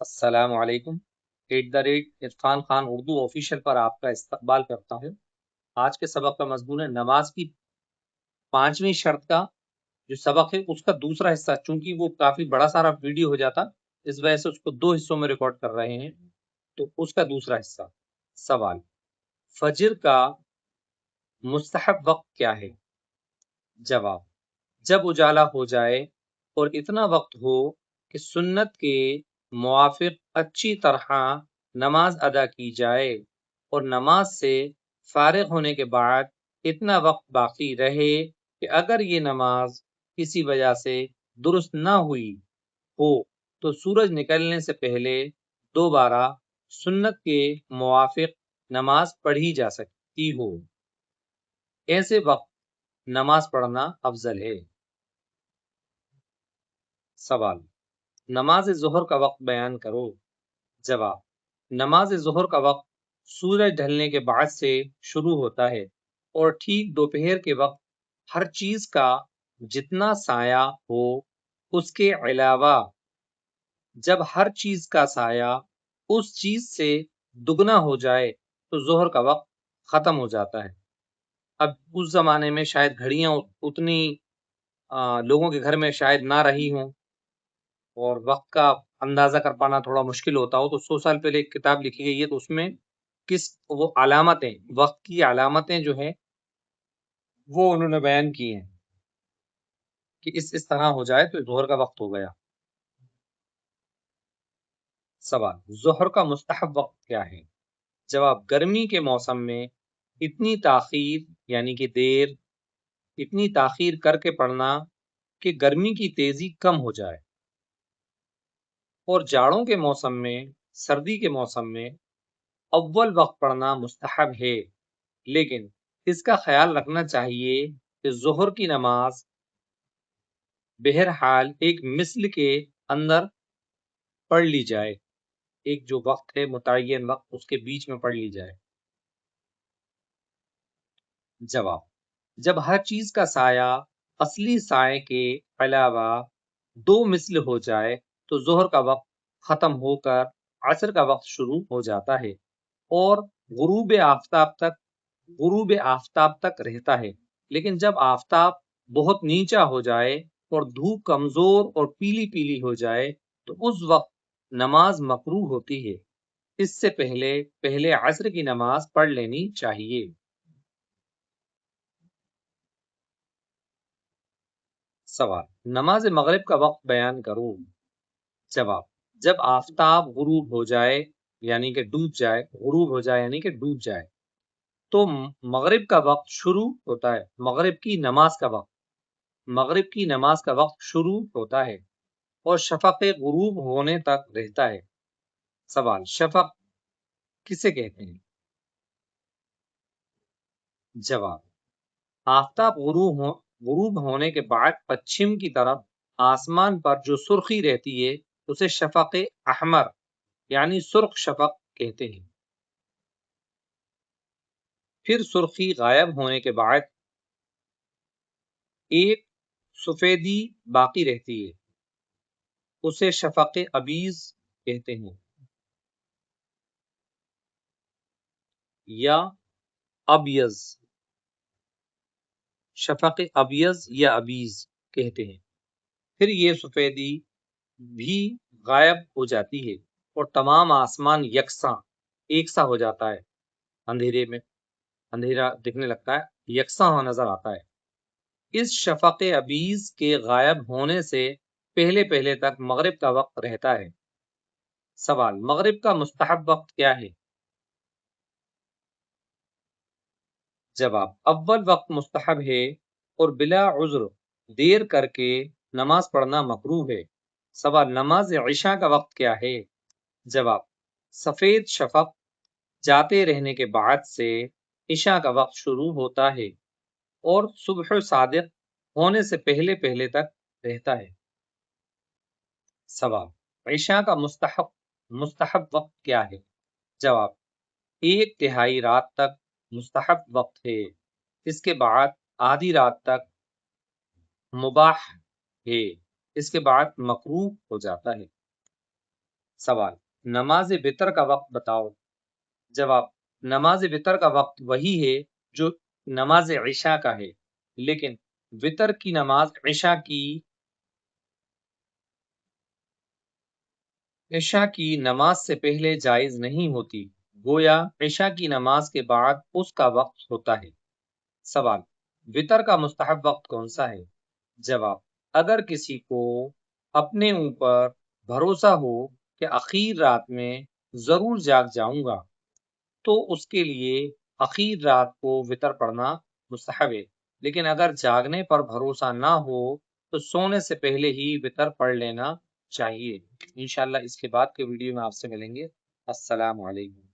السلام علیکم۔ عرفان خان اردو آفیشیل پر آپ کا استقبال کرتا ہوں۔ آج کے سبق کا مضمون ہے نماز کی 5ویں شرط کا جو سبق ہے اس کا دوسرا حصہ، چونکہ وہ کافی بڑا سارا ویڈیو ہو جاتا اس وجہ سے اس کو 2 حصوں میں ریکارڈ کر رہے ہیں، تو اس کا دوسرا حصہ۔ سوال: فجر کا مستحب وقت کیا ہے؟ جواب: جب اجالا ہو جائے اور اتنا وقت ہو کہ سنت کے موافق اچھی طرح نماز ادا کی جائے اور نماز سے فارغ ہونے کے بعد اتنا وقت باقی رہے کہ اگر یہ نماز کسی وجہ سے درست نہ ہوئی ہو تو سورج نکلنے سے پہلے دوبارہ سنت کے موافق نماز پڑھی جا سکتی ہو۔ ایسے وقت نماز پڑھنا افضل ہے۔ سوال: نماز ظہر کا وقت بیان کرو۔ جواب: نماز ظہر کا وقت سورج ڈھلنے کے بعد سے شروع ہوتا ہے اور ٹھیک دوپہر کے وقت ہر چیز کا جتنا سایہ ہو اس کے علاوہ جب ہر چیز کا سایہ اس چیز سے دگنا ہو جائے تو ظہر کا وقت ختم ہو جاتا ہے۔ اب اس زمانے میں شاید گھڑیاں اتنی لوگوں کے گھر میں شاید نہ رہی ہوں اور وقت کا اندازہ کر پانا تھوڑا مشکل ہوتا ہو، تو 100 سال پہلے ایک کتاب لکھی گئی ہے، تو اس میں وہ علامتیں، وقت کی علامتیں جو ہیں وہ انہوں نے بیان کی ہیں کہ اس طرح ہو جائے تو ظہر کا وقت ہو گیا۔ سوال: ظہر کا مستحب وقت کیا ہے؟ جواب: گرمی کے موسم میں اتنی تاخیر یعنی کہ دیر، اتنی تاخیر کر کے پڑھنا کہ گرمی کی تیزی کم ہو جائے، اور جاڑوں کے موسم میں، سردی کے موسم میں اول وقت پڑھنا مستحب ہے، لیکن اس کا خیال رکھنا چاہیے کہ ظہر کی نماز بہرحال ایک مثل کے اندر پڑھ لی جائے، ایک جو وقت ہے متعین وقت اس کے بیچ میں پڑھ لی جائے۔ جواب: جب ہر چیز کا سایہ اصلی سائے کے علاوہ 2 مثل ہو جائے تو ظہر کا وقت ختم ہو کر عصر کا وقت شروع ہو جاتا ہے اور غروب آفتاب تک رہتا ہے، لیکن جب آفتاب بہت نیچا ہو جائے اور دھوپ کمزور اور پیلی پیلی ہو جائے تو اس وقت نماز مکروہ ہوتی ہے۔ اس سے پہلے عصر کی نماز پڑھ لینی چاہیے۔ سوال: نماز مغرب کا وقت بیان کرو۔ جواب: جب آفتاب غروب ہو جائے یعنی کہ ڈوب جائے، غروب ہو جائے یعنی کہ ڈوب جائے تو مغرب کا وقت شروع ہوتا ہے، مغرب کی نماز کا وقت شروع ہوتا ہے اور شفق غروب ہونے تک رہتا ہے۔ سوال: شفق کسے کہتے ہیں؟ جواب: آفتاب غروب ہونے کے بعد پچھم کی طرف آسمان پر جو سرخی رہتی ہے اسے شفق احمر یعنی سرخ شفق کہتے ہیں۔ پھر سرخی غائب ہونے کے بعد ایک سفیدی باقی رہتی ہے، اسے شفق ابیض کہتے ہیں یا ابیض، شفق ابیض یا ابیض کہتے ہیں۔ پھر یہ سفیدی بھی غائب ہو جاتی ہے اور تمام آسمان ایک سا ہو جاتا ہے، اندھیرے میں اندھیرا دکھنے لگتا ہے، یکساں نظر آتا ہے۔ اس شفق ابیض کے غائب ہونے سے پہلے تک مغرب کا وقت رہتا ہے۔ سوال: مغرب کا مستحب وقت کیا ہے؟ جواب: اول وقت مستحب ہے اور بلا عذر دیر کر کے نماز پڑھنا مکروہ ہے۔ سوال: نماز عشاء کا وقت کیا ہے؟ جواب: سفید شفق جاتے رہنے کے بعد سے عشاء کا وقت شروع ہوتا ہے اور صبح صادق ہونے سے پہلے تک رہتا ہے۔ سوال: عشاء کا مستحب وقت کیا ہے؟ جواب: 1/3 رات تک مستحب وقت ہے، اس کے بعد آدھی رات تک مباح ہے، اس کے بعد مکروہ ہو جاتا ہے۔ سوال، نماز وطر کا وقت بتاؤ۔ جواب، نماز وطر کا وقت وہی ہے جو نماز عشاء کا ہے، لیکن وطر کی نماز عشاء کی نماز سے پہلے جائز نہیں ہوتی، گویا عشاء کی نماز کے بعد اس کا وقت ہوتا ہے۔ سوال، وطر کا مستحب وقت کون سا ہے؟ جواب، اگر کسی کو اپنے اوپر بھروسہ ہو کہ اخیر رات میں ضرور جاگ جاؤں گا تو اس کے لیے اخیر رات کو وطر پڑھنا مستحب ہے، لیکن اگر جاگنے پر بھروسہ نہ ہو تو سونے سے پہلے ہی وطر پڑھ لینا چاہیے۔ انشاءاللہ اس کے بعد کے ویڈیو میں آپ سے ملیں گے۔ السلام علیکم۔